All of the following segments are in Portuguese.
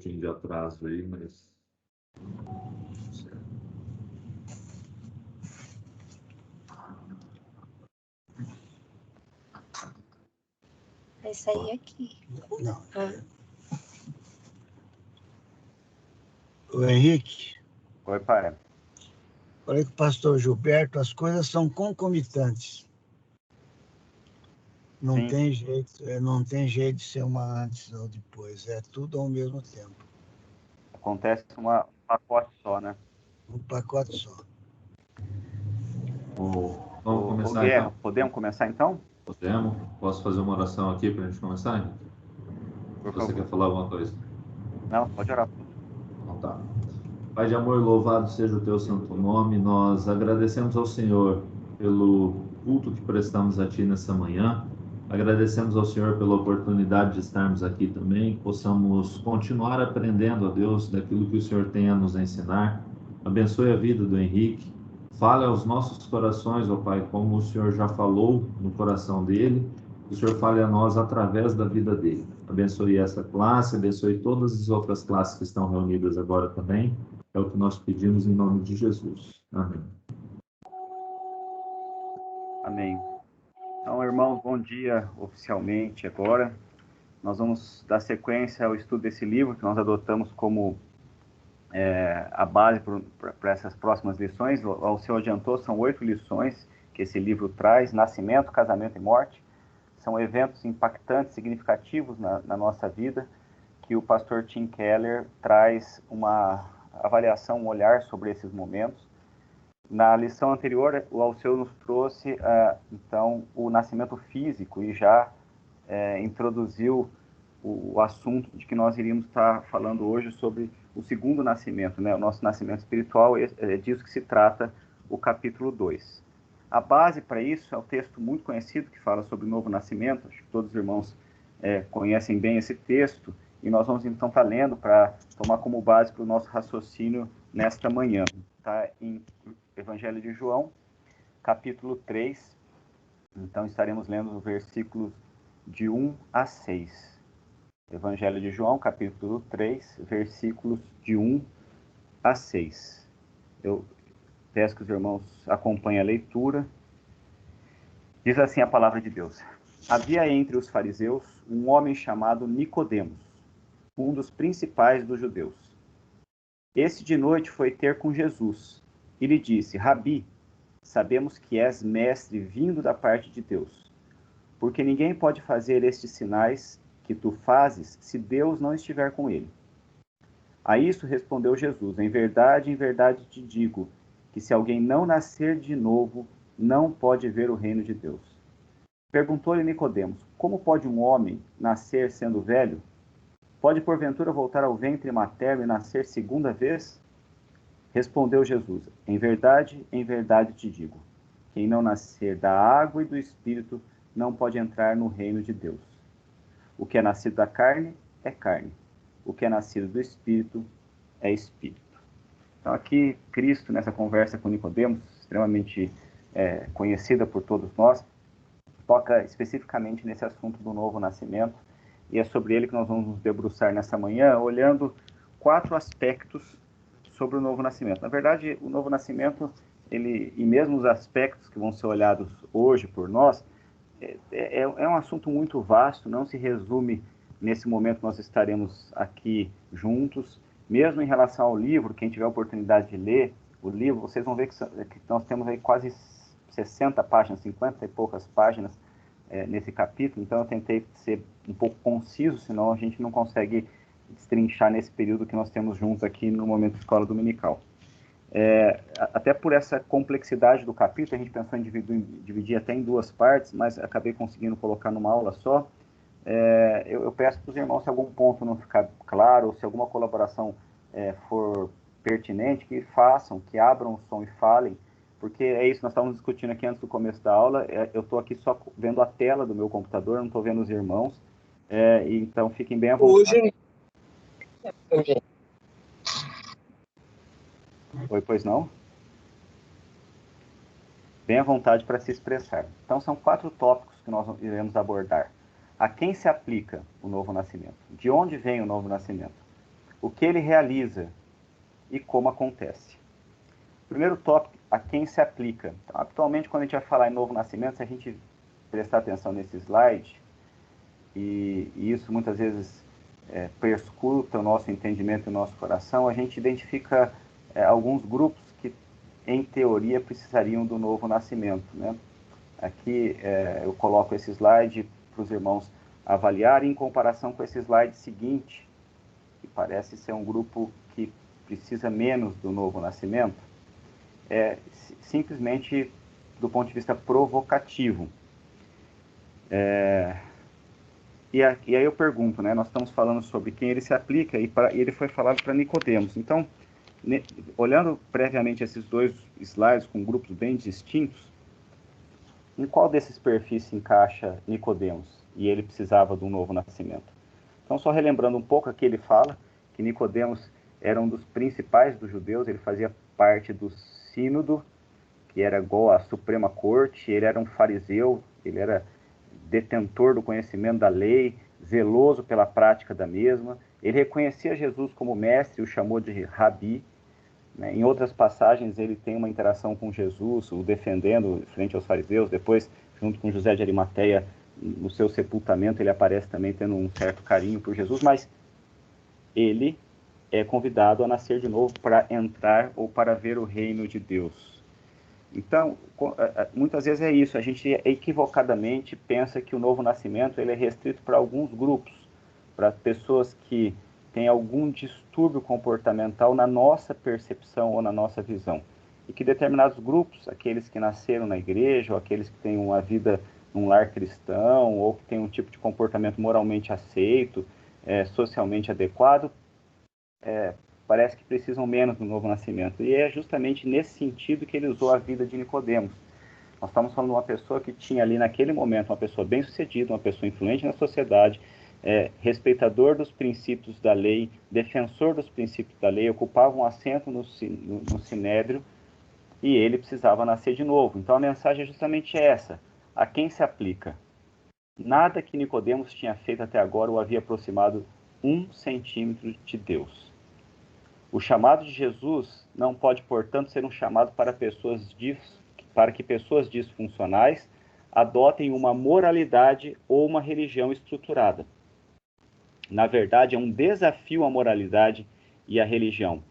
pouquinho de atraso aí, mas... Vai sair aqui. Não. O Henrique. Oi, pai. Falei com o pastor Gilberto, as coisas são concomitantes. Não Sim. tem jeito, não tem jeito de ser uma antes ou depois, é tudo ao mesmo tempo. Acontece um pacote só, né? Um pacote só. Vamos começar Guerra, então? podemos começar então? Podemos. Posso fazer uma oração aqui para a gente começar, Henrique? Por Você favor. quer falar alguma coisa? Não, pode orar. Então tá. Pai de amor, louvado seja o teu santo nome. Nós agradecemos ao Senhor pelo culto que prestamos a ti nessa manhã. Agradecemos ao Senhor pela oportunidade de estarmos aqui também, que possamos continuar aprendendo, a Deus, daquilo que o Senhor tem a nos ensinar. Abençoe a vida do Henrique. Fale aos nossos corações, ó Pai, como o Senhor já falou no coração dele. Que o Senhor fale a nós através da vida dele. Abençoe essa classe, abençoe todas as outras classes que estão reunidas agora também. É o que nós pedimos em nome de Jesus. Amém. Amém. Então, irmãos, bom dia oficialmente agora. Nós vamos dar sequência ao estudo desse livro que nós adotamos como a base para essas próximas lições. O senhor adiantou, são 8 lições que esse livro traz: nascimento, casamento e morte. São eventos impactantes, significativos na nossa vida, que o pastor Tim Keller traz uma avaliação, um olhar sobre esses momentos. Na lição anterior, o Alceu nos trouxe, então, o nascimento físico e já introduziu o assunto de que nós iríamos estar falando hoje sobre o segundo nascimento, né? O nosso nascimento espiritual, é disso que se trata o capítulo 2. A base para isso é um texto muito conhecido que fala sobre o novo nascimento. Acho que todos os irmãos conhecem bem esse texto, e nós vamos então estar lendo para tomar como base para o nosso raciocínio nesta manhã. Está em Evangelho de João, capítulo 3, então estaremos lendo os versículos de 1 a 6. Evangelho de João, capítulo 3, versículos de 1 a 6. Eu peço que os irmãos acompanhem a leitura. Diz assim a palavra de Deus: Havia entre os fariseus um homem chamado Nicodemos, um dos principais dos judeus. Esse de noite foi ter com Jesus e lhe disse: Rabi, sabemos que és mestre vindo da parte de Deus, porque ninguém pode fazer estes sinais que tu fazes se Deus não estiver com ele. A isso respondeu Jesus: em verdade te digo, que se alguém não nascer de novo, não pode ver o reino de Deus. Perguntou-lhe Nicodemos: como pode um homem nascer sendo velho? Pode porventura voltar ao ventre materno e nascer segunda vez? Respondeu Jesus: em verdade te digo, quem não nascer da água e do Espírito não pode entrar no reino de Deus. O que é nascido da carne é carne, o que é nascido do Espírito é Espírito. Então aqui Cristo, nessa conversa com Nicodemos, extremamente conhecida por todos nós, toca especificamente nesse assunto do novo nascimento, e é sobre ele que nós vamos nos debruçar nessa manhã, olhando 4 aspectos sobre o novo nascimento. Na verdade, o novo nascimento, e mesmo os aspectos que vão ser olhados hoje por nós, é um assunto muito vasto, não se resume nesse momento que nós estaremos aqui juntos. Mesmo em relação ao livro, quem tiver a oportunidade de ler o livro, vocês vão ver que nós temos aí quase 60 páginas, 50 e poucas páginas nesse capítulo, então eu tentei ser um pouco conciso, senão a gente não consegue destrinchar nesse período que nós temos juntos aqui no momento de escola dominical. Até por essa complexidade do capítulo, a gente pensou em dividir até em 2 partes, mas acabei conseguindo colocar numa aula só. Eu peço para os irmãos, se algum ponto não ficar claro, ou se alguma colaboração for pertinente, que façam, que abram o som e falem, porque é isso, nós estávamos discutindo aqui antes do começo da aula. Eu estou aqui só vendo a tela do meu computador, não estou vendo os irmãos, então fiquem bem à vontade. Hoje. Oi, pois não? Bem à vontade para se expressar. Então, são 4 tópicos que nós iremos abordar. A quem se aplica o novo nascimento? De onde vem o novo nascimento? o que ele realiza e como acontece. Primeiro tópico, a quem se aplica. Então, atualmente, quando a gente vai falar em novo nascimento, se a gente prestar atenção nesse slide, e isso muitas vezes perscruta o nosso entendimento e o nosso coração, a gente identifica alguns grupos que, em teoria, precisariam do novo nascimento, né? Aqui eu coloco esse slide para os irmãos avaliarem em comparação com esse slide seguinte, que parece ser um grupo que precisa menos do novo nascimento, simplesmente do ponto de vista provocativo. E aí eu pergunto, né, nós estamos falando sobre quem ele se aplica, e ele foi falado para Nicodemos. Então, olhando previamente esses dois slides com grupos bem distintos, em qual desses perfis se encaixa Nicodemos? E ele precisava de um novo nascimento. Então, só relembrando um pouco, aqui ele fala que Nicodemos era um dos principais dos judeus, ele fazia parte do sínodo, que era igual à Suprema Corte, ele era um fariseu, ele era detentor do conhecimento da lei, zeloso pela prática da mesma, ele reconhecia Jesus como mestre e o chamou de rabi, né? Em outras passagens ele tem uma interação com Jesus, o defendendo frente aos fariseus, depois junto com José de Arimateia, no seu sepultamento ele aparece também tendo um certo carinho por Jesus, mas ele é convidado a nascer de novo para entrar ou para ver o reino de Deus. Então, muitas vezes é isso, a gente equivocadamente pensa que o novo nascimento ele é restrito para alguns grupos, para pessoas que têm algum distúrbio comportamental na nossa percepção ou na nossa visão. E que determinados grupos, aqueles que nasceram na igreja, ou aqueles que têm uma vida num lar cristão, ou que têm um tipo de comportamento moralmente aceito, socialmente adequado, parece que precisam menos do novo nascimento. E é justamente nesse sentido que ele usou a vida de Nicodemos. Nós estamos falando de uma pessoa que tinha ali naquele momento, uma pessoa bem-sucedida, uma pessoa influente na sociedade, respeitador dos princípios da lei, defensor dos princípios da lei, ocupava um assento no sinédrio, e ele precisava nascer de novo. Então a mensagem é justamente essa: a quem se aplica? Nada que Nicodemos tinha feito até agora o havia aproximado 1 centímetro de Deus. O chamado de Jesus não pode, portanto, ser um chamado para que pessoas disfuncionais adotem uma moralidade ou uma religião estruturada. Na verdade, é um desafio à moralidade e à religião,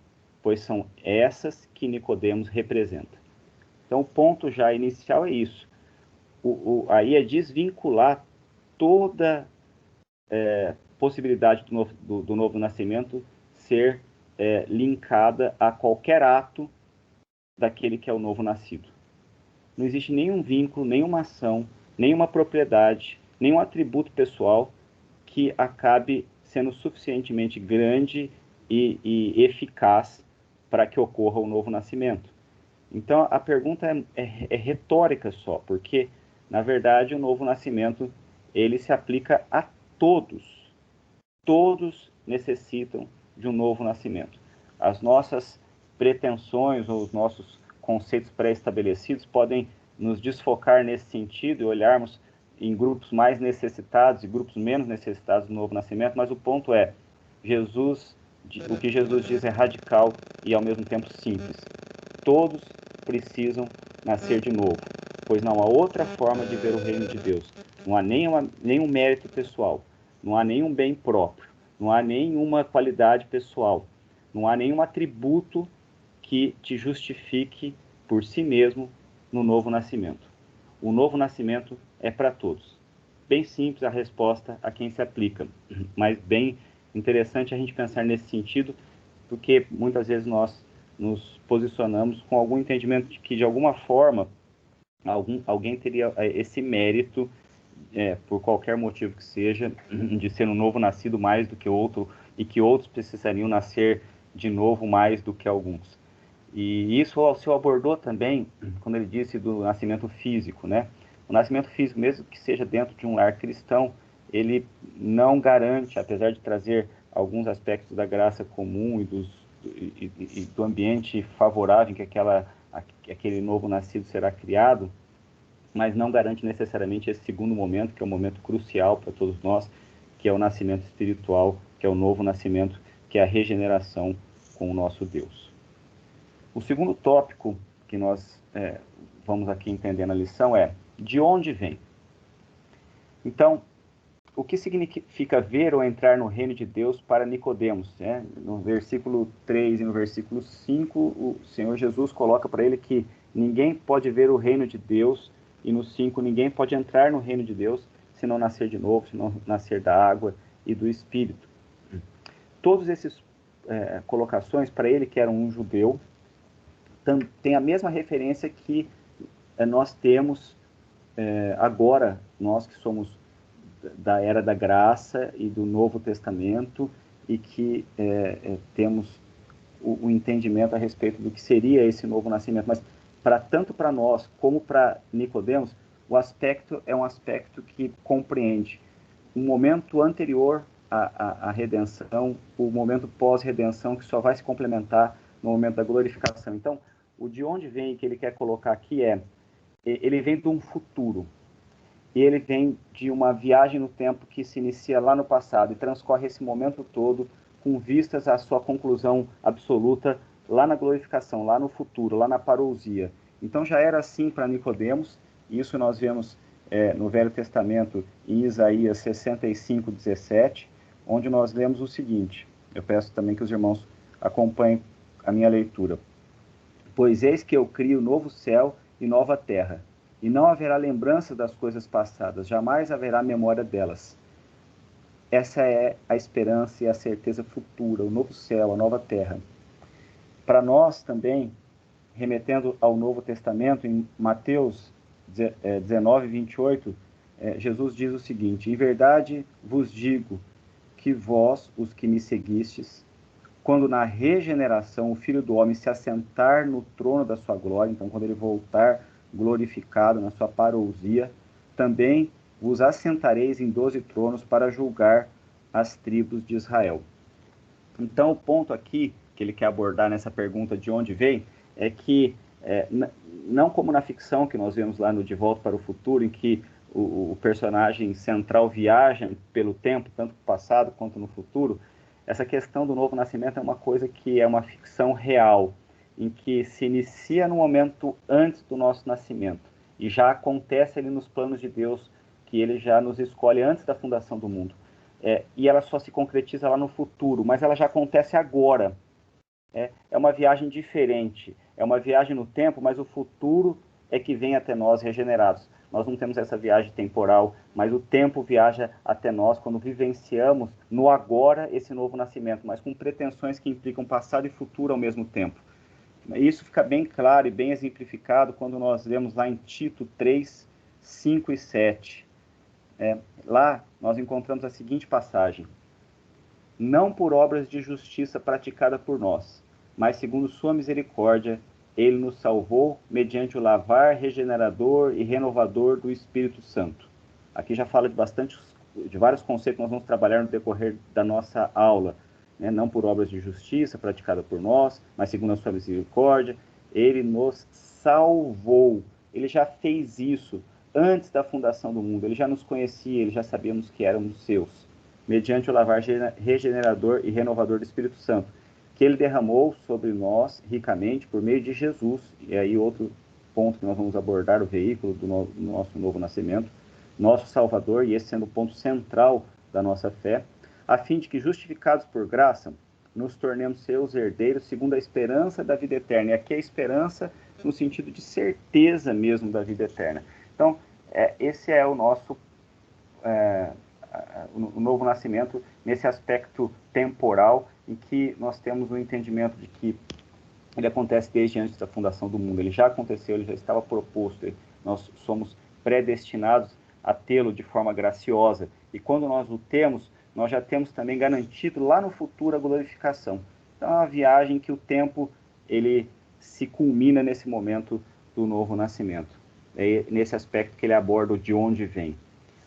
pois são essas que Nicodemos representa. Então, o ponto já inicial é isso. Aí é desvincular toda possibilidade do novo nascimento ser linkada a qualquer ato daquele que é o novo nascido. Não existe nenhum vínculo, nenhuma ação, nenhuma propriedade, nenhum atributo pessoal que acabe sendo suficientemente grande e eficaz para que ocorra o novo nascimento. Então, a pergunta é retórica só, porque, na verdade, o novo nascimento ele se aplica a todos. Todos necessitam de um novo nascimento. As nossas pretensões ou os nossos conceitos pré-estabelecidos podem nos desfocar nesse sentido e olharmos em grupos mais necessitados e grupos menos necessitados do novo nascimento, mas o ponto é, o que Jesus diz é radical e ao mesmo tempo simples. Todos precisam nascer de novo, pois não há outra forma de ver o reino de Deus. Não há nenhum mérito pessoal, não há nenhum bem próprio, não há nenhuma qualidade pessoal, não há nenhum atributo que te justifique por si mesmo no novo nascimento. O novo nascimento é para todos. Bem simples a resposta a quem se aplica, mas bem interessante a gente pensar nesse sentido, porque muitas vezes nós nos posicionamos com algum entendimento de que, de alguma forma, alguém teria esse mérito, por qualquer motivo que seja, de ser um novo nascido mais do que outro, e que outros precisariam nascer de novo mais do que alguns. E isso o Alceu abordou também quando ele disse do nascimento físico, né? O nascimento físico, mesmo que seja dentro de um lar cristão, ele não garante, apesar de trazer alguns aspectos da graça comum e do ambiente favorável em que aquele novo nascido será criado, mas não garante necessariamente esse segundo momento, que é um momento crucial para todos nós, que é o nascimento espiritual, que é o novo nascimento que é a regeneração com o nosso Deus. O segundo tópico que nós vamos aqui entender na lição é: de onde vem? Então, o que significa ver ou entrar no reino de Deus para Nicodemos? No versículo 3 e no versículo 5, o Senhor Jesus coloca para ele que ninguém pode ver o reino de Deus, e no 5, ninguém pode entrar no reino de Deus se não nascer de novo, se não nascer da água e do Espírito. Todas essas colocações, para ele que era um judeu, tem a mesma referência que nós temos agora, nós que somos da era da graça e do Novo Testamento, e que temos o entendimento a respeito do que seria esse novo nascimento. Mas tanto para nós como para Nicodemos, o aspecto é um aspecto que compreende o momento anterior à redenção, o momento pós-redenção, que só vai se complementar no momento da glorificação. Então, o de onde vem que ele quer colocar aqui ele vem de um futuro. E ele vem de uma viagem no tempo que se inicia lá no passado e transcorre esse momento todo com vistas à sua conclusão absoluta lá na glorificação, lá no futuro, lá na parousia. Então já era assim para Nicodemos, e isso nós vemos no Velho Testamento, em Isaías 65, 17, onde nós lemos o seguinte. Eu peço também que os irmãos acompanhem a minha leitura. Pois eis que eu crio novo céu e nova terra, e não haverá lembrança das coisas passadas, jamais haverá memória delas. Essa é a esperança e a certeza futura, o novo céu, a nova terra. Para nós também, remetendo ao Novo Testamento, em Mateus 19, 28, Jesus diz o seguinte: em verdade vos digo que vós, os que me seguistes, quando na regeneração o Filho do Homem se assentar no trono da sua glória, então quando ele voltar glorificado na sua parousia, também vos assentareis em 12 tronos para julgar as tribos de Israel. Então o ponto aqui que ele quer abordar nessa pergunta de onde vem é que, não como na ficção que nós vemos lá no De Volta para o Futuro, em que o personagem central viaja pelo tempo, tanto no passado quanto no futuro, essa questão do novo nascimento é uma coisa que é uma ficção real, em que se inicia no momento antes do nosso nascimento, e já acontece ali nos planos de Deus, que ele já nos escolhe antes da fundação do mundo. E ela só se concretiza lá no futuro, mas ela já acontece agora. É uma viagem diferente, é uma viagem no tempo, mas o futuro é que vem até nós regenerados. Nós não temos essa viagem temporal, mas o tempo viaja até nós quando vivenciamos no agora esse novo nascimento, mas com pretensões que implicam passado e futuro ao mesmo tempo. Isso fica bem claro e bem exemplificado quando nós lemos lá em Tito 3, 5 e 7. Lá nós encontramos a seguinte passagem: não por obras de justiça praticada por nós, mas segundo sua misericórdia, ele nos salvou mediante o lavar regenerador e renovador do Espírito Santo. Aqui já fala de vários conceitos que nós vamos trabalhar no decorrer da nossa aula. Não por obras de justiça praticada por nós, mas segundo a sua misericórdia, ele nos salvou. Ele já fez isso antes da fundação do mundo. Ele já nos conhecia, ele já sabíamos que éramos seus, mediante o lavar regenerador e renovador do Espírito Santo, que ele derramou sobre nós ricamente por meio de Jesus. E aí outro ponto que nós vamos abordar, o veículo do nosso novo nascimento, nosso Salvador, e esse sendo o ponto central da nossa fé, a fim de que, justificados por graça, nos tornemos seus herdeiros segundo a esperança da vida eterna. E aqui a esperança no sentido de certeza mesmo da vida eterna. Então, esse é o nosso o novo nascimento nesse aspecto temporal, em que nós temos o entendimento de que ele acontece desde antes da fundação do mundo. Ele já aconteceu, ele já estava proposto. Nós somos predestinados a tê-lo de forma graciosa. E quando nós o temos, nós já temos também garantido lá no futuro a glorificação. Então é uma viagem que o tempo ele se culmina nesse momento do novo nascimento. É nesse aspecto que ele aborda o de onde vem.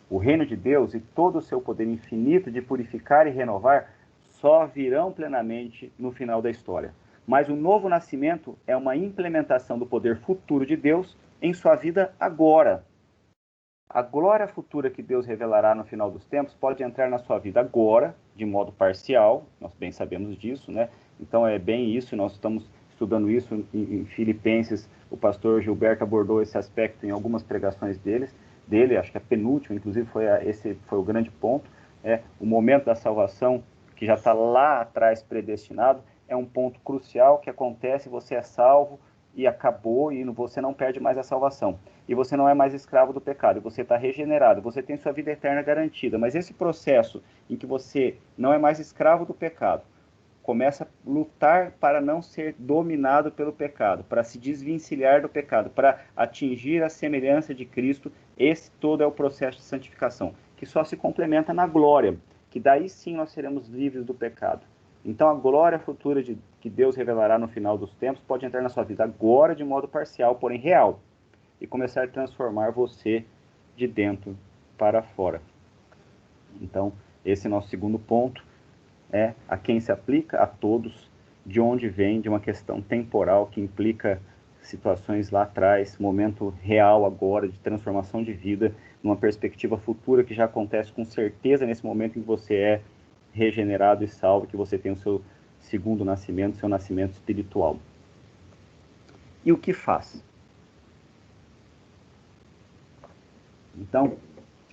O reino de Deus e todo o seu poder infinito de purificar e renovar só virão plenamente no final da história. Mas o novo nascimento é uma implementação do poder futuro de Deus em sua vida agora. A glória futura que Deus revelará no final dos tempos pode entrar na sua vida agora, de modo parcial, nós bem sabemos disso, né? Então é bem isso, nós estamos estudando isso em Filipenses. O pastor Gilberto abordou esse aspecto em algumas pregações dele, acho que a penúltima, inclusive, esse foi o grande ponto. O momento da salvação, que já está lá atrás predestinado, é um ponto crucial que acontece, você é salvo e acabou, e você não perde mais a salvação. E você não é mais escravo do pecado, você está regenerado, você tem sua vida eterna garantida. Mas esse processo em que você não é mais escravo do pecado, começa a lutar para não ser dominado pelo pecado, para se desvencilhar do pecado, para atingir a semelhança de Cristo. Esse todo é o processo de santificação, que só se complementa na glória, que daí sim nós seremos livres do pecado. Então a glória futura que Deus revelará no final dos tempos pode entrar na sua vida agora de modo parcial, porém real, e começar a transformar você de dentro para fora. Então esse é o nosso segundo ponto. A quem se aplica? A todos. De onde vem? De uma questão temporal que implica situações lá atrás, momento real agora de transformação de vida, numa perspectiva futura que já acontece com certeza nesse momento em que você é regenerado e salvo, que você tem o seu segundo nascimento, seu nascimento espiritual. E o que faz? Então,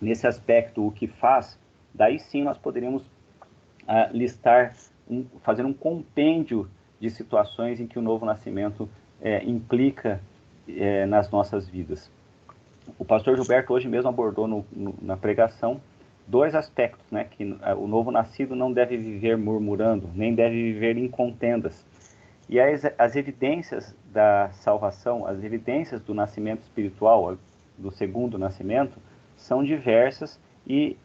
nesse aspecto, o que faz, daí sim nós poderíamos listar, fazer um compêndio de situações em que o novo nascimento implica nas nossas vidas. O pastor Gilberto hoje mesmo abordou na pregação 2 aspectos, né, que o novo nascido não deve viver murmurando, nem deve viver em contendas. E as evidências da salvação, as evidências do nascimento espiritual, do segundo nascimento, são diversas e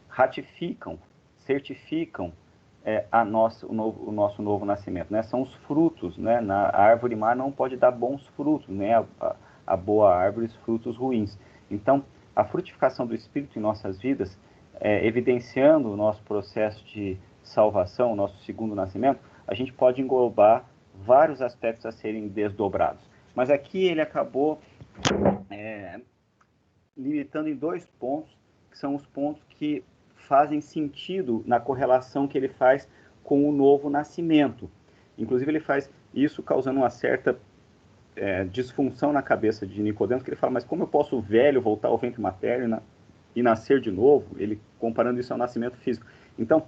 ratificam, certificam o nosso novo nascimento, né? São os frutos, né? A árvore má não pode dar bons frutos, né? A boa árvore, os frutos ruins. Então, a frutificação do Espírito em nossas vidas, evidenciando o nosso processo de salvação, o nosso segundo nascimento, a gente pode englobar vários aspectos a serem desdobrados. Mas aqui ele acabou limitando em 2 pontos, que são os pontos que fazem sentido na correlação que ele faz com o novo nascimento. Inclusive, ele faz isso causando uma certa disfunção na cabeça de Nicodemos, que ele fala, mas como eu posso, velho, voltar ao ventre materno e nascer de novo? Ele comparando isso ao nascimento físico. Então,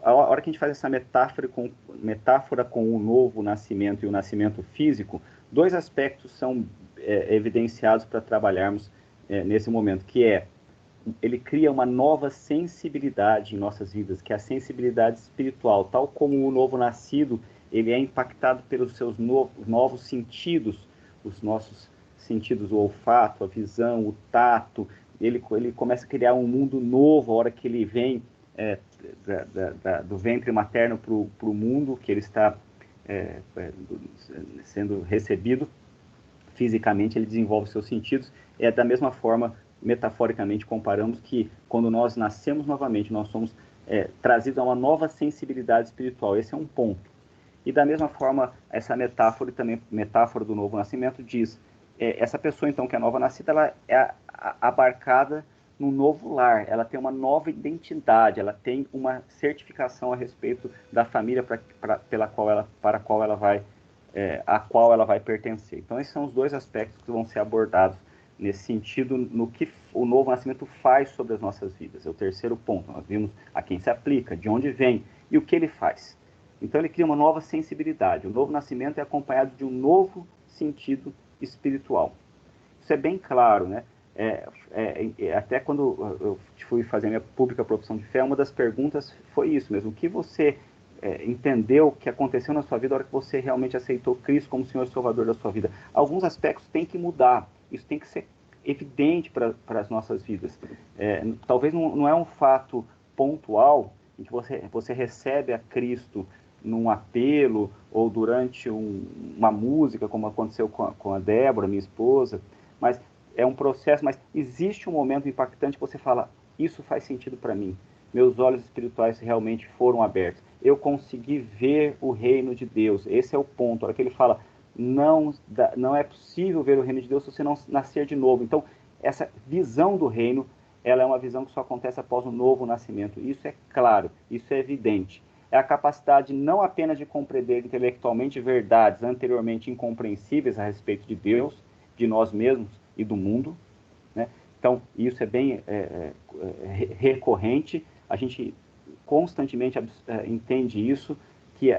a hora que a gente faz essa metáfora com o novo nascimento e o nascimento físico, 2 aspectos são evidenciados para trabalharmos nesse momento, que ele cria uma nova sensibilidade em nossas vidas, que é a sensibilidade espiritual. Tal como o novo nascido, ele é impactado pelos seus novos sentidos, os nossos sentidos, o olfato, a visão, o tato. Ele começa a criar um mundo novo a hora que ele vem do ventre materno para o mundo, que ele está sendo recebido fisicamente, ele desenvolve seus sentidos. Da mesma forma, metaforicamente, comparamos que quando nós nascemos novamente, nós somos trazidos a uma nova sensibilidade espiritual. Esse é um ponto. E da mesma forma, essa metáfora, também metáfora do novo nascimento, diz, essa pessoa então que é nova nascida, ela é abarcada num novo lar, ela tem uma nova identidade, ela tem uma certificação a respeito da família para a qual ela vai pertencer. Então esses são os 2 aspectos que vão ser abordados nesse sentido, no que o novo nascimento faz sobre as nossas vidas. É o terceiro ponto. Nós vimos a quem se aplica, de onde vem e o que ele faz. Então ele cria uma nova sensibilidade. O novo nascimento é acompanhado de um novo sentido espiritual. Isso é bem claro, né? Até quando eu fui fazer a minha pública profissão de fé, uma das perguntas foi isso mesmo. O que você entendeu que aconteceu na sua vida na hora que você realmente aceitou Cristo como Senhor e Salvador da sua vida? Alguns aspectos têm que mudar. Isso tem que ser evidente para as nossas vidas. Talvez não é um fato pontual em que você recebe a Cristo num apelo ou durante uma música, como aconteceu com a Débora, minha esposa, mas é um processo, mas existe um momento impactante que você fala, isso faz sentido para mim. Meus olhos espirituais realmente foram abertos. Eu consegui ver o reino de Deus. Esse é o ponto. A hora que ele fala, não é possível ver o reino de Deus se você não nascer de novo. Então, essa visão do reino ela é uma visão que só acontece após o novo nascimento. Isso é claro, isso é evidente. É a capacidade não apenas de compreender intelectualmente verdades anteriormente incompreensíveis a respeito de Deus, de nós mesmos e do mundo, né? Então, isso é bem recorrente, a gente constantemente entende isso, que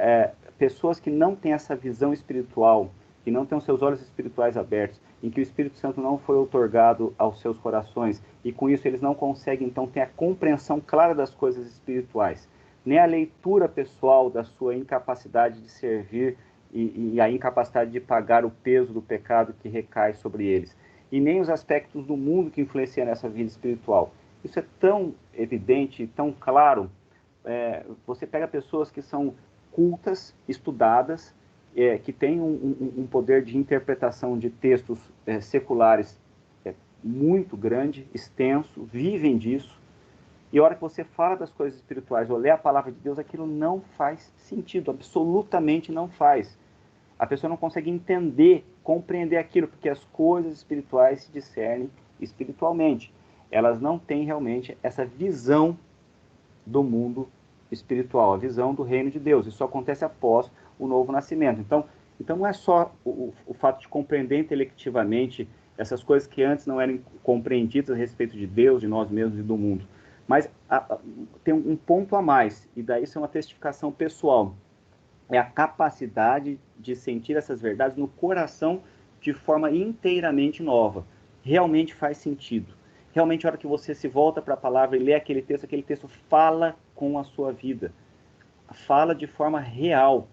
pessoas que não têm essa visão espiritual, que não têm os seus olhos espirituais abertos, em que o Espírito Santo não foi outorgado aos seus corações, e com isso eles não conseguem, então, ter a compreensão clara das coisas espirituais, nem a leitura pessoal da sua incapacidade de servir e a incapacidade de pagar o peso do pecado que recai sobre eles, e nem os aspectos do mundo que influenciam nessa vida espiritual. Isso é tão evidente, tão claro. Você pega pessoas que são cultas, estudadas, que têm um poder de interpretação de textos seculares muito grande, extenso, vivem disso, e a hora que você fala das coisas espirituais ou lê a palavra de Deus, aquilo não faz sentido, absolutamente não faz. A pessoa não consegue entender, compreender aquilo, porque as coisas espirituais se discernem espiritualmente. Elas não têm realmente essa visão do mundo espiritual, a visão do reino de Deus. Isso acontece após o novo nascimento. Então não é só o fato de compreender intelectivamente essas coisas que antes não eram compreendidas a respeito de Deus, de nós mesmos e do mundo. Mas tem um ponto a mais, e daí isso é uma testificação pessoal. É a capacidade de sentir essas verdades no coração de forma inteiramente nova. Realmente faz sentido. Realmente, a hora que você se volta para a palavra e lê aquele texto fala com a sua vida. Fala de forma real.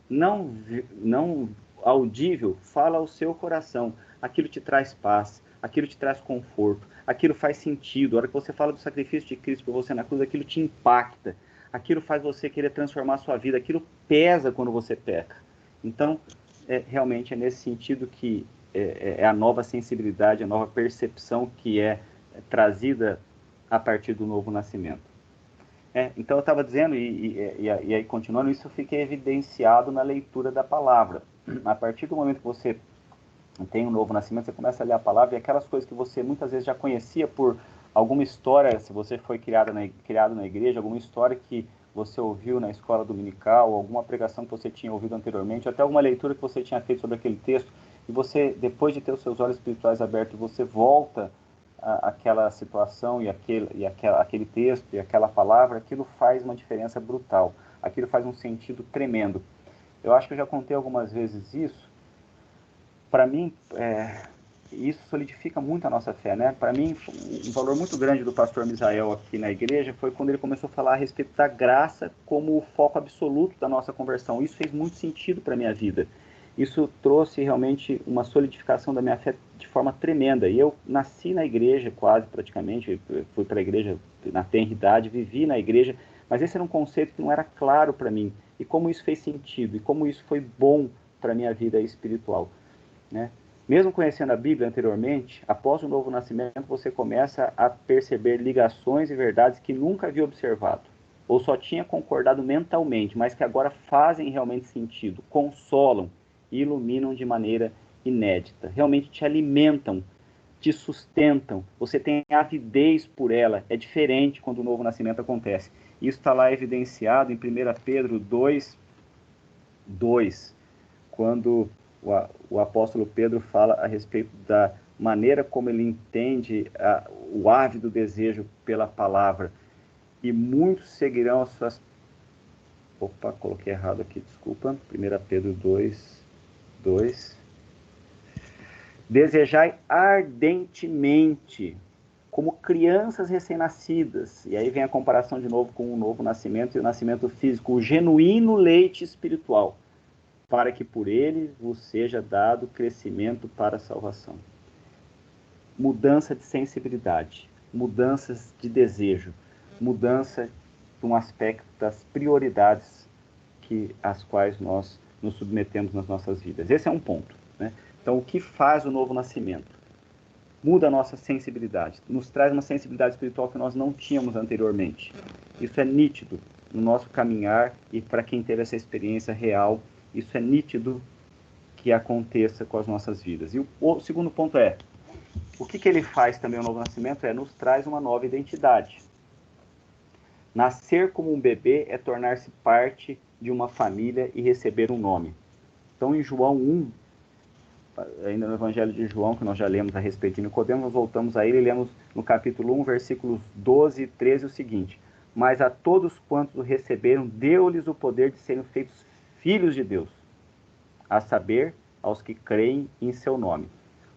Não audível, fala ao seu coração. Aquilo te traz paz, aquilo te traz conforto, aquilo faz sentido. A hora que você fala do sacrifício de Cristo por você na cruz, aquilo te impacta. Aquilo faz você querer transformar a sua vida, aquilo pesa quando você peca. Então, realmente é nesse sentido que é a nova sensibilidade, a nova percepção que é trazida a partir do novo nascimento. Então, eu estava dizendo, e aí continuando, isso fica evidenciado na leitura da palavra. A partir do momento que você tem um novo nascimento, você começa a ler a palavra, e aquelas coisas que você muitas vezes já conhecia por alguma história, se você foi criado na igreja, alguma história que você ouviu na escola dominical, alguma pregação que você tinha ouvido anteriormente, até alguma leitura que você tinha feito sobre aquele texto, e você, depois de ter os seus olhos espirituais abertos, você volta àquela situação e aquele texto e aquela palavra, aquilo faz uma diferença brutal, aquilo faz um sentido tremendo. Eu acho que eu já contei algumas vezes isso. Para mim, isso solidifica muito a nossa fé, né? Para mim, um valor muito grande do pastor Misael aqui na igreja foi quando ele começou a falar a respeito da graça como o foco absoluto da nossa conversão. Isso fez muito sentido para a minha vida. Isso trouxe realmente uma solidificação da minha fé de forma tremenda. E eu nasci na igreja quase, praticamente, fui para a igreja na tenra idade, vivi na igreja, mas esse era um conceito que não era claro para mim. E como isso fez sentido, e como isso foi bom para a minha vida espiritual, né? Mesmo conhecendo a Bíblia anteriormente, após o novo nascimento, você começa a perceber ligações e verdades que nunca havia observado, ou só tinha concordado mentalmente, mas que agora fazem realmente sentido, consolam e iluminam de maneira inédita. Realmente te alimentam, te sustentam, você tem avidez por ela. É diferente quando o novo nascimento acontece. Isso está lá evidenciado em 1 Pedro 2:2, quando o apóstolo Pedro fala a respeito da maneira como ele entende o ávido desejo pela palavra. E muitos seguirão as suas... Opa, coloquei errado aqui, desculpa. 1 Pedro 2:2. Desejai ardentemente, como crianças recém-nascidas. E aí vem a comparação de novo com o novo nascimento e o nascimento físico, o genuíno leite espiritual, para que por ele vos seja dado crescimento para a salvação. Mudança de sensibilidade, mudanças de desejo, mudança de um aspecto das prioridades às quais nós nos submetemos nas nossas vidas. Esse é um ponto, né? Então, o que faz o novo nascimento? Muda a nossa sensibilidade, nos traz uma sensibilidade espiritual que nós não tínhamos anteriormente. Isso é nítido no nosso caminhar, e para quem teve essa experiência real, isso é nítido que aconteça com as nossas vidas. E o segundo ponto O que ele faz também, o novo nascimento, nos traz uma nova identidade. Nascer como um bebê é tornar-se parte de uma família e receber um nome. Então, em João 1, ainda no Evangelho de João, que nós já lemos a respeito de Nicodemo, nós voltamos a ele e lemos no capítulo 1, versículos 12 e 13 o seguinte: mas a todos quantos o receberam, deu-lhes o poder de serem feitos filhos de Deus, a saber, aos que creem em seu nome,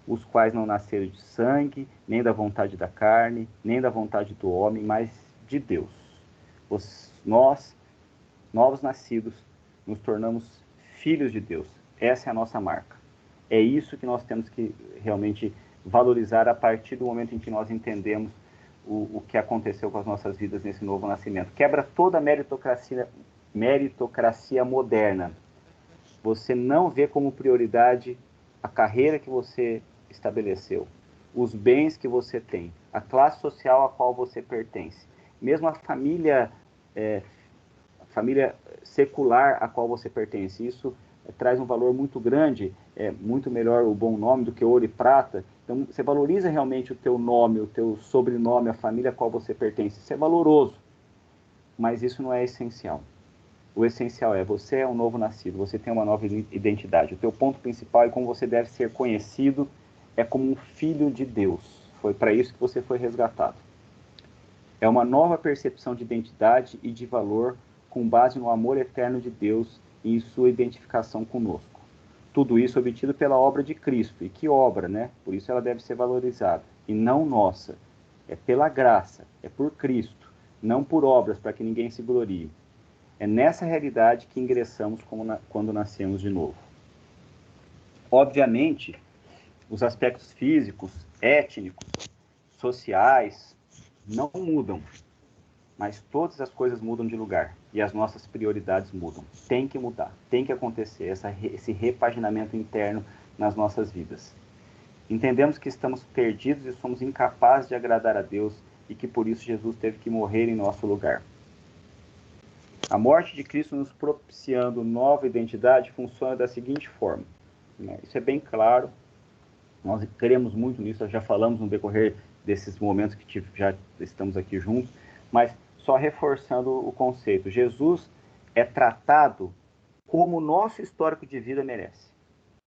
os quais não nasceram de sangue, nem da vontade da carne, nem da vontade do homem, mas de Deus. Nós, novos nascidos, nos tornamos filhos de Deus. Essa é a nossa marca. É isso que nós temos que realmente valorizar a partir do momento em que nós entendemos o que aconteceu com as nossas vidas nesse novo nascimento. Quebra toda a meritocracia moderna. Você não vê como prioridade a carreira que você estabeleceu, os bens que você tem, a classe social a qual você pertence, mesmo a família secular a qual você pertence. Isso traz um valor muito grande, é muito melhor o bom nome do que ouro e prata. Então, você valoriza realmente o teu nome, o teu sobrenome, a família a qual você pertence. Isso é valoroso, mas isso não é essencial. O essencial você é um novo nascido, você tem uma nova identidade. O teu ponto principal é como você deve ser conhecido, é como um filho de Deus. Foi para isso que você foi resgatado. É uma nova percepção de identidade e de valor com base no amor eterno de Deus e em sua identificação conosco. Tudo isso obtido pela obra de Cristo. E que obra, né? Por isso ela deve ser valorizada. E não nossa. É pela graça, é por Cristo, não por obras para que ninguém se glorie. É nessa realidade que ingressamos quando nascemos de novo. Obviamente, os aspectos físicos, étnicos, sociais, não mudam. Mas todas as coisas mudam de lugar e as nossas prioridades mudam. Tem que mudar, tem que acontecer esse repaginamento interno nas nossas vidas. Entendemos que estamos perdidos e somos incapazes de agradar a Deus e que por isso Jesus teve que morrer em nosso lugar. A morte de Cristo nos propiciando nova identidade funciona da seguinte forma. Isso é bem claro, nós queremos muito nisso, já falamos no decorrer desses momentos que já estamos aqui juntos, mas só reforçando o conceito. Jesus é tratado como o nosso histórico de vida merece.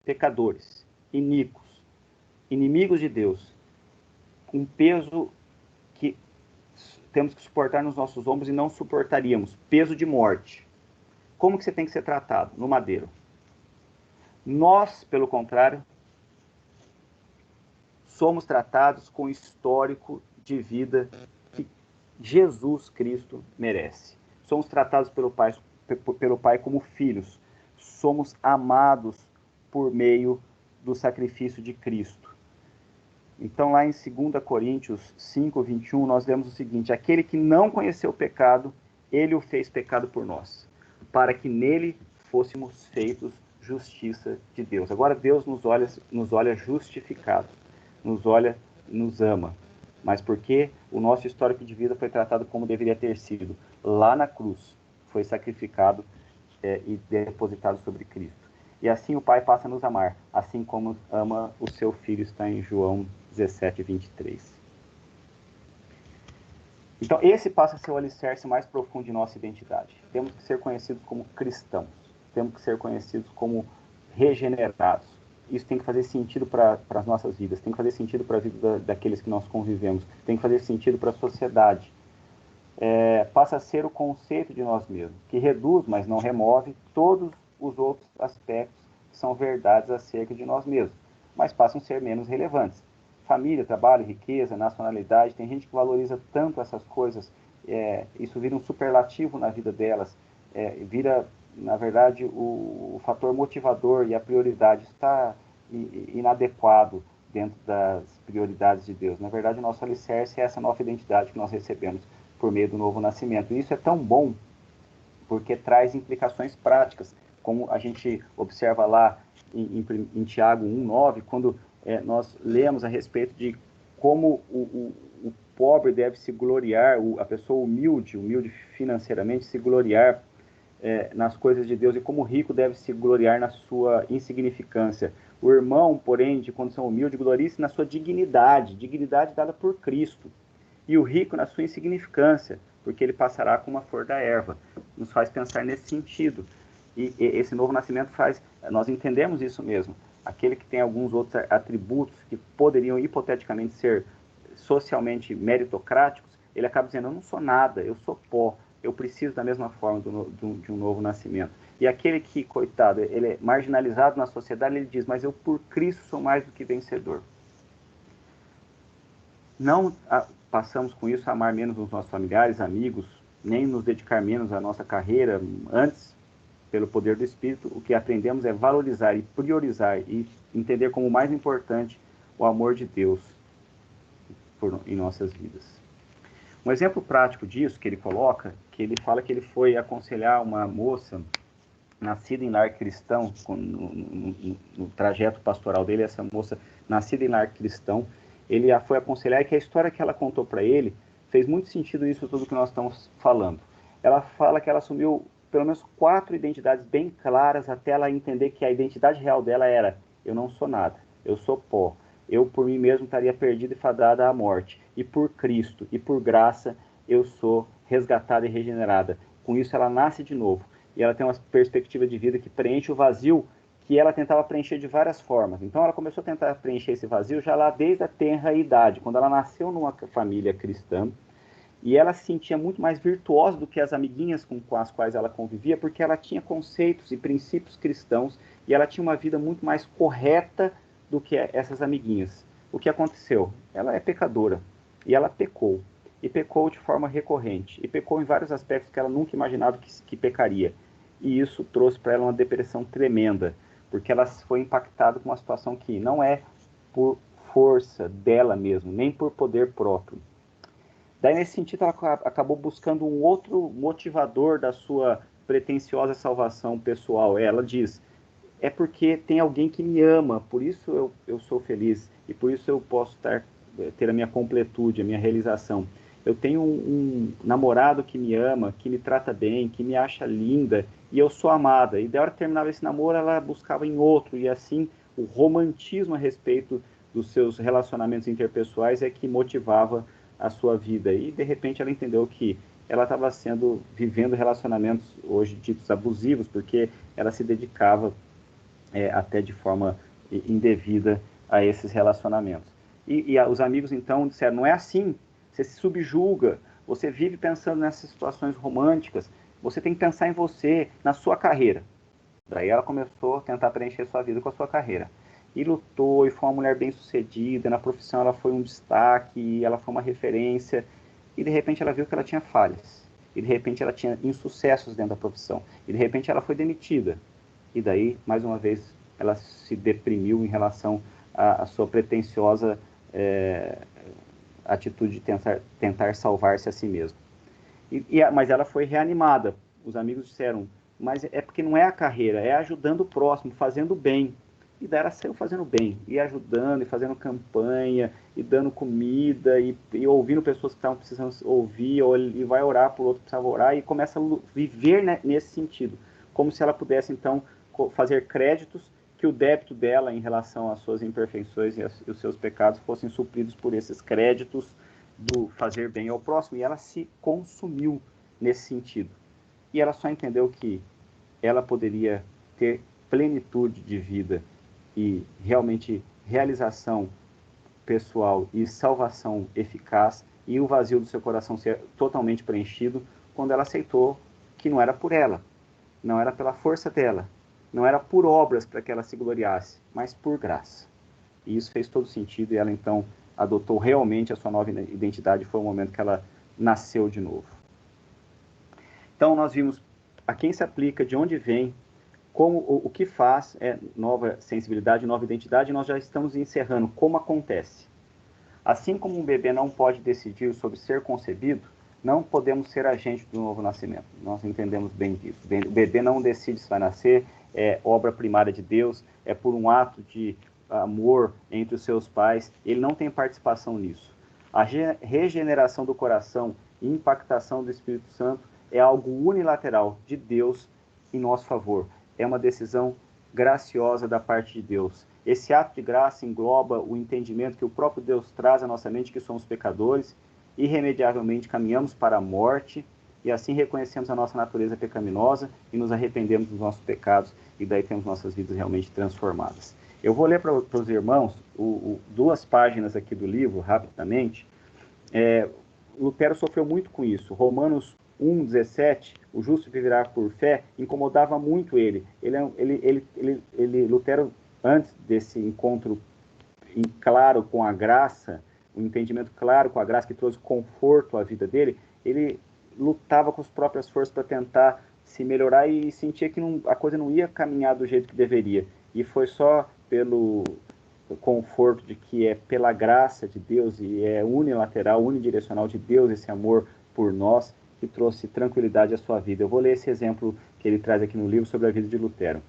Pecadores, iníquos, inimigos de Deus, um peso que temos que suportar nos nossos ombros e não suportaríamos, peso de morte. Como que você tem que ser tratado? No madeiro. Nós, pelo contrário, somos tratados com o histórico de vida que Jesus Cristo merece. Somos tratados pelo Pai como filhos. Somos amados por meio do sacrifício de Cristo. Então, lá em 2 Coríntios 5, 21, nós lemos o seguinte: aquele que não conheceu o pecado, ele o fez pecado por nós, para que nele fôssemos feitos justiça de Deus. Agora Deus nos olha justificados, nos ama. Mas porque o nosso histórico de vida foi tratado como deveria ter sido. Lá na cruz, foi sacrificado e depositado sobre Cristo. E assim o Pai passa a nos amar, assim como ama o seu Filho, está em João 17, 23. Então, esse passa a ser o alicerce mais profundo de nossa identidade. Temos que ser conhecidos como cristãos. Temos que ser conhecidos como regenerados. Isso tem que fazer sentido para as nossas vidas, tem que fazer sentido para a vida daqueles que nós convivemos, tem que fazer sentido para a sociedade. Passa a ser o conceito de nós mesmos, que reduz, mas não remove, todos os outros aspectos que são verdades acerca de nós mesmos, mas passam a ser menos relevantes. Família, trabalho, riqueza, nacionalidade, tem gente que valoriza tanto essas coisas, isso vira um superlativo na vida delas, vira, na verdade, o fator motivador e a prioridade está inadequado dentro das prioridades de Deus. Na verdade, o nosso alicerce é essa nova identidade que nós recebemos por meio do novo nascimento. E isso é tão bom porque traz implicações práticas, como a gente observa lá em Tiago 1,9, quando nós lemos a respeito de como o pobre deve se gloriar, a pessoa humilde financeiramente, se gloriar nas coisas de Deus, e como o rico deve se gloriar na sua insignificância. O irmão, porém, de condição humilde, glorie-se na sua dignidade dada por Cristo. E o rico na sua insignificância, porque ele passará como a flor da erva. Nos faz pensar nesse sentido. E esse novo nascimento nós entendemos isso mesmo. Aquele que tem alguns outros atributos que poderiam hipoteticamente ser socialmente meritocráticos, ele acaba dizendo, eu não sou nada, eu sou pó, eu preciso da mesma forma de um novo nascimento. E aquele que, coitado, ele é marginalizado na sociedade, ele diz, mas eu por Cristo sou mais do que vencedor. Não passamos com isso a amar menos os nossos familiares, amigos, nem nos dedicar menos à nossa carreira. Antes, pelo poder do Espírito, o que aprendemos é valorizar e priorizar e entender como mais importante o amor de Deus em nossas vidas. Um exemplo prático disso que ele coloca, que ele fala que ele foi aconselhar uma moça nascida em lar cristão, no trajeto pastoral dele, essa moça nascida em lar cristão, ele a foi aconselhar, e que a história que ela contou para ele fez muito sentido nisso tudo que nós estamos falando. Ela fala que ela assumiu pelo menos 4 identidades bem claras até ela entender que a identidade real dela era, eu não sou nada, eu sou pó, eu por mim mesmo estaria perdido e fadada à morte, e por Cristo e por graça eu sou resgatada e regenerada. Com isso ela nasce de novo, e ela tem uma perspectiva de vida que preenche o vazio que ela tentava preencher de várias formas. Então ela começou a tentar preencher esse vazio já lá desde a tenra idade, quando ela nasceu numa família cristã, e ela se sentia muito mais virtuosa do que as amiguinhas com as quais ela convivia, porque ela tinha conceitos e princípios cristãos, e ela tinha uma vida muito mais correta do que essas amiguinhas. O que aconteceu? Ela é pecadora, e ela pecou, e pecou de forma recorrente, e pecou em vários aspectos que ela nunca imaginava que pecaria, e isso trouxe para ela uma depressão tremenda, porque ela foi impactada com uma situação que não é por força dela mesmo, nem por poder próprio. Daí, nesse sentido, ela acabou buscando um outro motivador da sua pretensiosa salvação pessoal. Ela diz, é porque tem alguém que me ama, por isso eu sou feliz, e por isso eu posso ter a minha completude, a minha realização. Eu tenho um namorado que me ama, que me trata bem, que me acha linda, e eu sou amada. E da hora que terminava esse namoro, ela buscava em outro, e assim o romantismo a respeito dos seus relacionamentos interpessoais é que motivava a sua vida. E de repente ela entendeu que ela estava vivendo relacionamentos hoje ditos abusivos, porque ela se dedicava até de forma indevida a esses relacionamentos. E os amigos então disseram, não é assim, você se subjuga, você vive pensando nessas situações românticas, você tem que pensar em você, na sua carreira. Daí ela começou a tentar preencher sua vida com a sua carreira. E lutou, e foi uma mulher bem-sucedida, na profissão ela foi um destaque, ela foi uma referência, e de repente ela viu que ela tinha falhas, e de repente ela tinha insucessos dentro da profissão, e de repente ela foi demitida. E daí, mais uma vez, ela se deprimiu em relação à sua pretensiosa atitude de tentar salvar-se a si mesma. Mas ela foi reanimada. Os amigos disseram, mas é porque não é a carreira, é ajudando o próximo, fazendo bem. E daí ela saiu fazendo bem, e ajudando, e fazendo campanha, e dando comida, e ouvindo pessoas que estavam precisando ouvir, e vai orar por outro que precisava orar, e começa a viver nesse sentido, como se ela pudesse, então, fazer créditos, que o débito dela em relação às suas imperfeições e os seus pecados fossem supridos por esses créditos do fazer bem ao próximo, e ela se consumiu nesse sentido. E ela só entendeu que ela poderia ter plenitude de vida e realmente realização pessoal e salvação eficaz e o vazio do seu coração ser totalmente preenchido quando ela aceitou que não era por ela, não era pela força dela, não era por obras para que ela se gloriasse, mas por graça. E isso fez todo sentido, e ela então adotou realmente a sua nova identidade, foi o momento que ela nasceu de novo. Então nós vimos a quem se aplica, de onde vem, como o que faz nova sensibilidade, nova identidade, e nós já estamos encerrando como acontece. Assim como um bebê não pode decidir sobre ser concebido, não podemos ser agentes do novo nascimento. Nós entendemos bem disso. O bebê não decide se vai nascer, é obra primária de Deus, é por um ato de amor entre os seus pais, ele não tem participação nisso. A regeneração do coração e impactação do Espírito Santo é algo unilateral de Deus em nosso favor. É uma decisão graciosa da parte de Deus. Esse ato de graça engloba o entendimento que o próprio Deus traz à nossa mente que somos pecadores, irremediavelmente caminhamos para a morte, e assim reconhecemos a nossa natureza pecaminosa e nos arrependemos dos nossos pecados, e daí temos nossas vidas realmente transformadas. Eu vou ler para os irmãos 2 páginas aqui do livro, rapidamente. Lutero sofreu muito com isso. Romanos 1,17, o justo viverá por fé, incomodava muito ele. Lutero, antes desse encontro claro com a graça, um entendimento claro com a graça que trouxe conforto à vida dele, ele lutava com as próprias forças para tentar se melhorar e sentia que a coisa não ia caminhar do jeito que deveria. E foi só pelo conforto de que é pela graça de Deus e é unilateral, unidirecional de Deus esse amor por nós que trouxe tranquilidade à sua vida. Eu vou ler esse exemplo que ele traz aqui no livro sobre a vida de Lutero.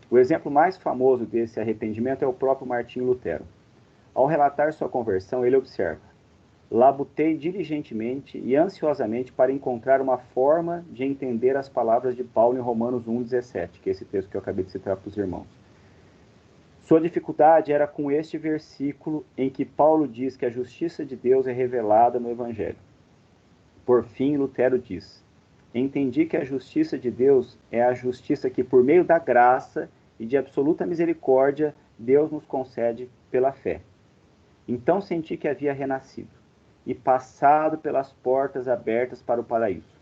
O exemplo mais famoso desse arrependimento é o próprio Martinho Lutero. Ao relatar sua conversão, ele observa: labutei diligentemente e ansiosamente para encontrar uma forma de entender as palavras de Paulo em Romanos 1,17, que é esse texto que eu acabei de citar para os irmãos. Sua dificuldade era com este versículo em que Paulo diz que a justiça de Deus é revelada no Evangelho. Por fim, Lutero diz: entendi que a justiça de Deus é a justiça que, por meio da graça e de absoluta misericórdia, Deus nos concede pela fé. Então senti que havia renascido e passado pelas portas abertas para o paraíso.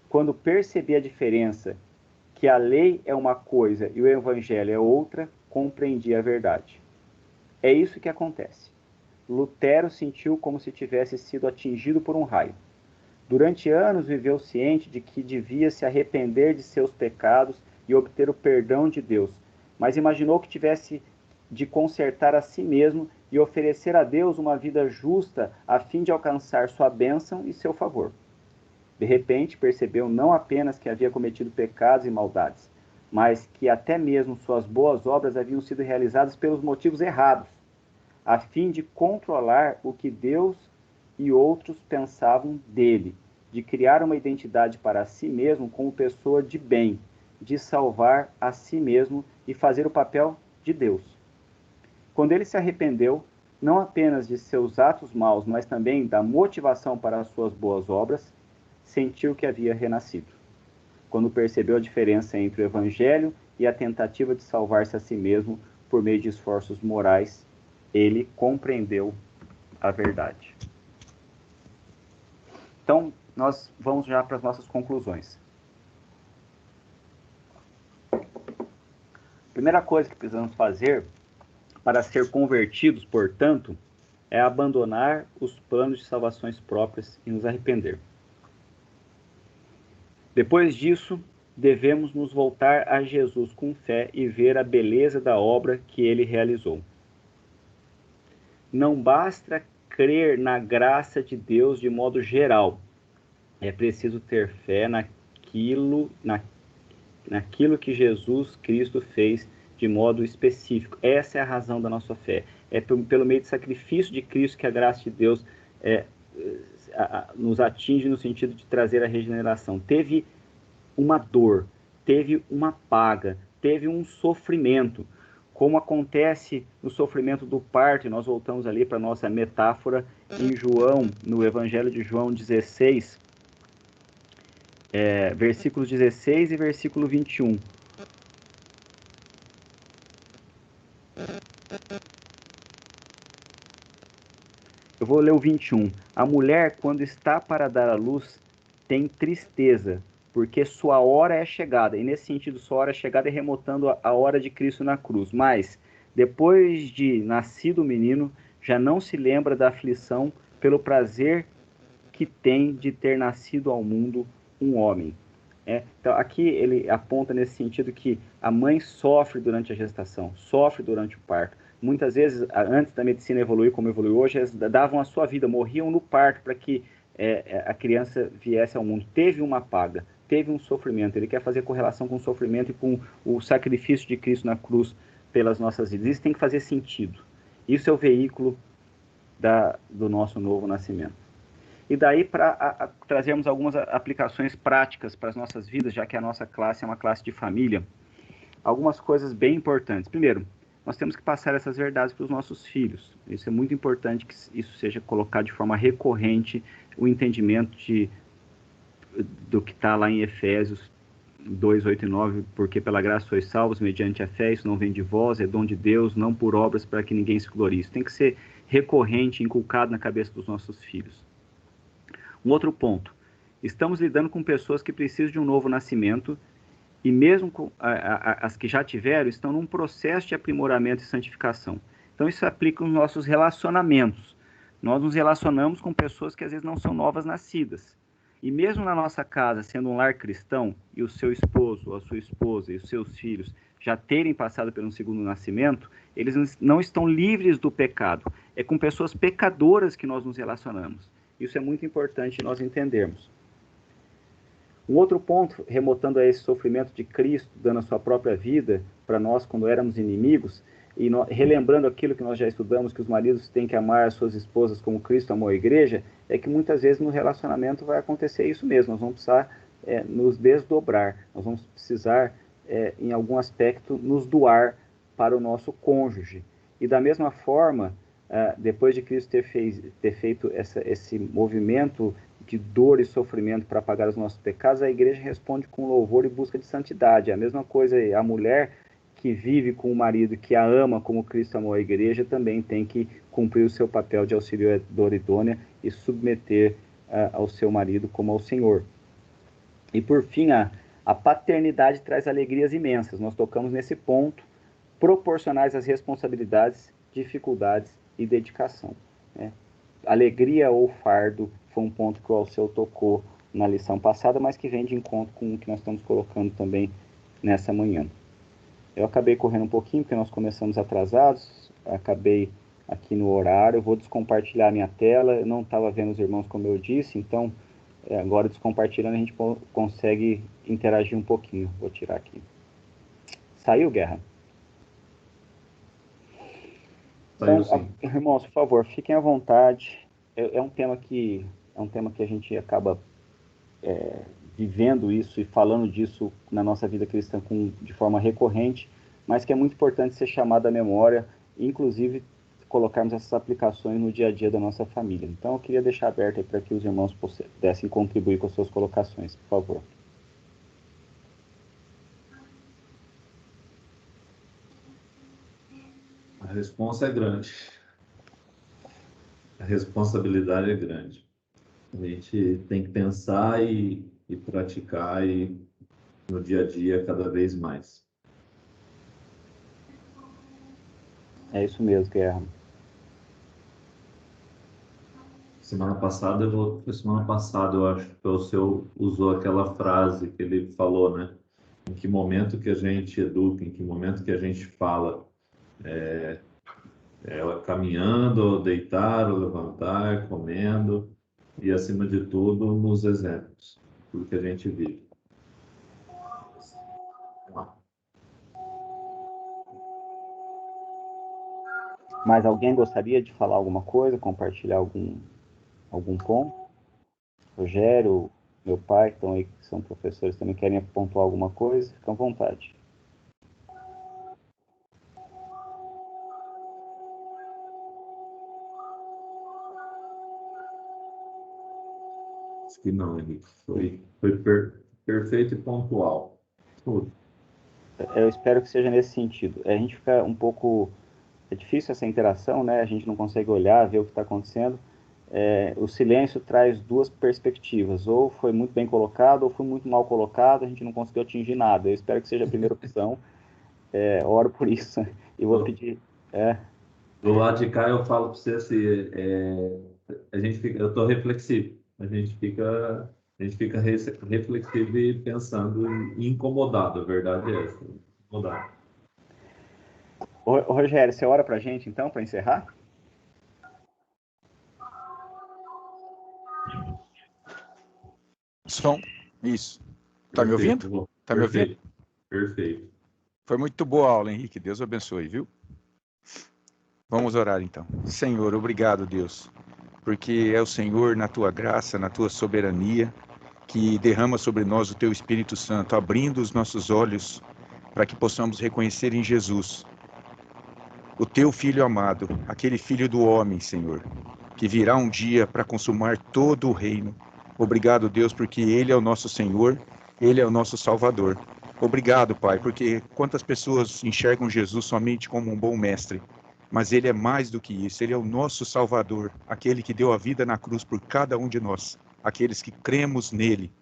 Quando percebi a diferença, que a lei é uma coisa e o Evangelho é outra, compreendi a verdade. É isso que acontece. Lutero sentiu como se tivesse sido atingido por um raio. Durante anos viveu ciente de que devia se arrepender de seus pecados e obter o perdão de Deus, mas imaginou que tivesse de consertar a si mesmo e oferecer a Deus uma vida justa a fim de alcançar sua bênção e seu favor. De repente percebeu não apenas que havia cometido pecados e maldades, mas que até mesmo suas boas obras haviam sido realizadas pelos motivos errados, a fim de controlar o que Deus e outros pensavam dele, de criar uma identidade para si mesmo como pessoa de bem, de salvar a si mesmo e fazer o papel de Deus. Quando ele se arrependeu, não apenas de seus atos maus, mas também da motivação para as suas boas obras, sentiu que havia renascido. Quando percebeu a diferença entre o Evangelho e a tentativa de salvar-se a si mesmo por meio de esforços morais, ele compreendeu a verdade. Então, nós vamos já para as nossas conclusões. A primeira coisa que precisamos fazer para ser convertidos, portanto, é abandonar os planos de salvações próprias e nos arrepender. Depois disso, devemos nos voltar a Jesus com fé e ver a beleza da obra que ele realizou. Não basta crer na graça de Deus de modo geral. É preciso ter fé naquilo que Jesus Cristo fez de modo específico. Essa é a razão da nossa fé. É pelo meio do sacrifício de Cristo que a graça de Deus nos atinge no sentido de trazer a regeneração. Teve uma dor, teve uma paga, teve um sofrimento, como acontece no sofrimento do parto, e nós voltamos ali para a nossa metáfora em João, no Evangelho de João 16, versículos 16 e versículo 21. Eu vou ler o 21. A mulher, quando está para dar à luz, tem tristeza, porque sua hora é chegada. E nesse sentido, sua hora é chegada é remotando a hora de Cristo na cruz. Mas, depois de nascido o menino, já não se lembra da aflição pelo prazer que tem de ter nascido ao mundo um homem. Então, aqui ele aponta nesse sentido que a mãe sofre durante a gestação, sofre durante o parto. Muitas vezes, antes da medicina evoluir como evoluiu hoje, eles davam a sua vida, morriam no parto para que a criança viesse ao mundo. Teve uma paga, teve um sofrimento. Ele quer fazer correlação com o sofrimento e com o sacrifício de Cristo na cruz pelas nossas vidas. Isso tem que fazer sentido. Isso é o veículo do nosso novo nascimento. E daí, para trazermos algumas aplicações práticas para as nossas vidas, já que a nossa classe é uma classe de família, algumas coisas bem importantes. Primeiro, nós temos que passar essas verdades para os nossos filhos. Isso é muito importante que isso seja colocado de forma recorrente, o entendimento do que está lá em Efésios 2, 8 e 9, porque pela graça sois salvos mediante a fé, isso não vem de vós, é dom de Deus, não por obras para que ninguém se glorie. Isso tem que ser recorrente, inculcado na cabeça dos nossos filhos. Um outro ponto, estamos lidando com pessoas que precisam de um novo nascimento, e mesmo as que já tiveram, estão num processo de aprimoramento e santificação. Então isso aplica nos nossos relacionamentos. Nós nos relacionamos com pessoas que às vezes não são novas nascidas. E mesmo na nossa casa, sendo um lar cristão, e o seu esposo, ou a sua esposa e os seus filhos já terem passado pelo segundo nascimento, eles não estão livres do pecado. É com pessoas pecadoras que nós nos relacionamos. Isso é muito importante nós entendermos. Um outro ponto, remontando a esse sofrimento de Cristo, dando a sua própria vida para nós quando éramos inimigos, e relembrando aquilo que nós já estudamos, que os maridos têm que amar as suas esposas como Cristo amou a igreja, é que muitas vezes no relacionamento vai acontecer isso mesmo. Nós vamos precisar nos desdobrar, nós vamos precisar, em algum aspecto, nos doar para o nosso cônjuge. E da mesma forma, depois de Cristo ter feito esse movimento de dor e sofrimento para pagar os nossos pecados, a igreja responde com louvor e busca de santidade. A mesma coisa, a mulher que vive com o marido, que a ama como Cristo amou a igreja, também tem que cumprir o seu papel de auxiliadora idônea e submeter ao seu marido como ao Senhor. E por fim, a paternidade traz alegrias imensas. Nós tocamos nesse ponto, proporcionais às responsabilidades, dificuldades e dedicação. Alegria ou fardo foi um ponto que o Alceu tocou na lição passada, mas que vem de encontro com o que nós estamos colocando também nessa manhã. Eu acabei correndo um pouquinho, porque nós começamos atrasados, acabei aqui no horário, eu vou descompartilhar a minha tela, eu não estava vendo os irmãos como eu disse, então agora descompartilhando a gente consegue interagir um pouquinho. Vou tirar aqui. Saiu, Guerra? Então, irmãos, por favor, fiquem à vontade. É um tema que a gente acaba vivendo isso e falando disso na nossa vida cristã de forma recorrente, mas que é muito importante ser chamado à memória, inclusive colocarmos essas aplicações no dia a dia da nossa família. Então, eu queria deixar aberto aí para que os irmãos pudessem contribuir com as suas colocações, por favor. A responsa é grande. A responsabilidade é grande. A gente tem que pensar e praticar no dia a dia cada vez mais. É isso mesmo, Guerra. Semana passada, eu acho que o seu usou aquela frase que ele falou, né? Em que momento que a gente educa, em que momento que a gente fala, caminhando, deitar, ou levantar, comendo, e acima de tudo, nos exemplos, tudo que a gente vive. Mas alguém gostaria de falar alguma coisa, compartilhar algum ponto? Rogério, meu pai, que estão aí, que são professores, também querem pontuar alguma coisa? Fiquem à vontade. Acho que não, Henrique. Foi perfeito e pontual. Tudo. Eu espero que seja nesse sentido. A gente fica um pouco... É difícil essa interação, né? A gente não consegue olhar, ver o que está acontecendo. O silêncio traz duas perspectivas. Ou foi muito bem colocado, ou foi muito mal colocado. A gente não conseguiu atingir nada. Eu espero que seja a primeira opção. Oro por isso. E vou pedir... Do lado de cá, eu falo para você assim, eu estou reflexivo. A gente fica reflexivo e pensando e incomodado. A verdade é essa. Incomodado. Rogério, você ora para a gente, então, para encerrar? Som. Isso. Tá me ouvindo? Tá me ouvindo? Perfeito. Foi muito boa a aula, Henrique. Deus abençoe, viu? Vamos orar, então. Senhor, obrigado, Deus, porque é o Senhor, na Tua graça, na Tua soberania, que derrama sobre nós o Teu Espírito Santo, abrindo os nossos olhos para que possamos reconhecer em Jesus o teu Filho amado, aquele Filho do homem, Senhor, que virá um dia para consumar todo o reino. Obrigado, Deus, porque Ele é o nosso Senhor, Ele é o nosso Salvador. Obrigado, Pai, porque quantas pessoas enxergam Jesus somente como um bom mestre, mas Ele é mais do que isso, Ele é o nosso Salvador, aquele que deu a vida na cruz por cada um de nós, aqueles que cremos nele.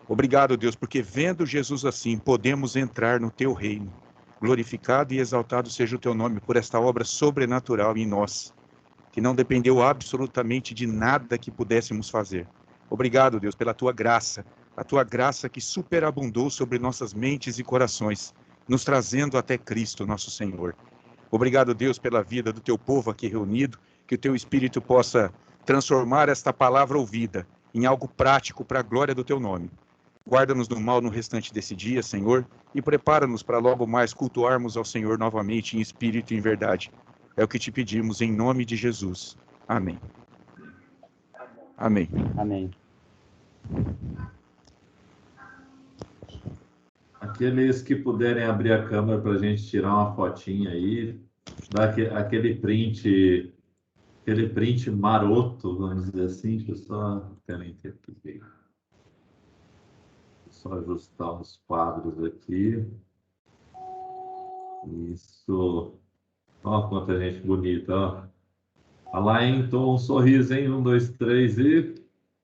Obrigado, Deus, porque vendo Jesus assim, podemos entrar no teu reino. Glorificado e exaltado seja o teu nome por esta obra sobrenatural em nós, que não dependeu absolutamente de nada que pudéssemos fazer. Obrigado, Deus, pela tua graça, a tua graça que superabundou sobre nossas mentes e corações, nos trazendo até Cristo, nosso Senhor. Obrigado, Deus, pela vida do teu povo aqui reunido, que o teu Espírito possa transformar esta palavra ouvida em algo prático para a glória do teu nome. Guarda-nos do mal no restante desse dia, Senhor, e prepara-nos para logo mais cultuarmos ao Senhor novamente em espírito e em verdade. É o que te pedimos em nome de Jesus. Amém. Amém. Amém. Aqueles que puderem abrir a câmera para a gente tirar uma fotinha aí, dar aquele print maroto, vamos dizer assim, que eu só querem ter aqui. Só ajustar os quadros aqui. Isso. Ó, quanta gente bonita, ó. Olha lá, hein? Então, um sorriso, hein? 1, 2, 3 e...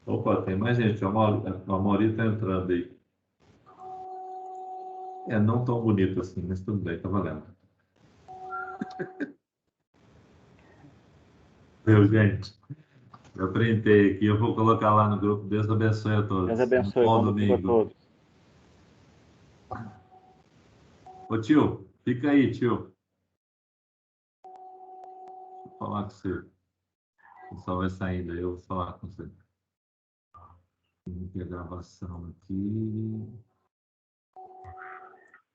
Opa, tem mais gente. A Mauri tá entrando aí. É, não tão bonito assim, mas tudo bem, tá valendo. Meu, gente. Eu printei aqui, eu vou colocar lá no grupo. Deus abençoe a todos. Deus abençoe. Um bom Bom domingo a domingo. todos. Ô tio, fica aí, tio. Vou falar com você. O pessoal vai saindo aí, eu vou falar com você. Vamos ver a gravação aqui.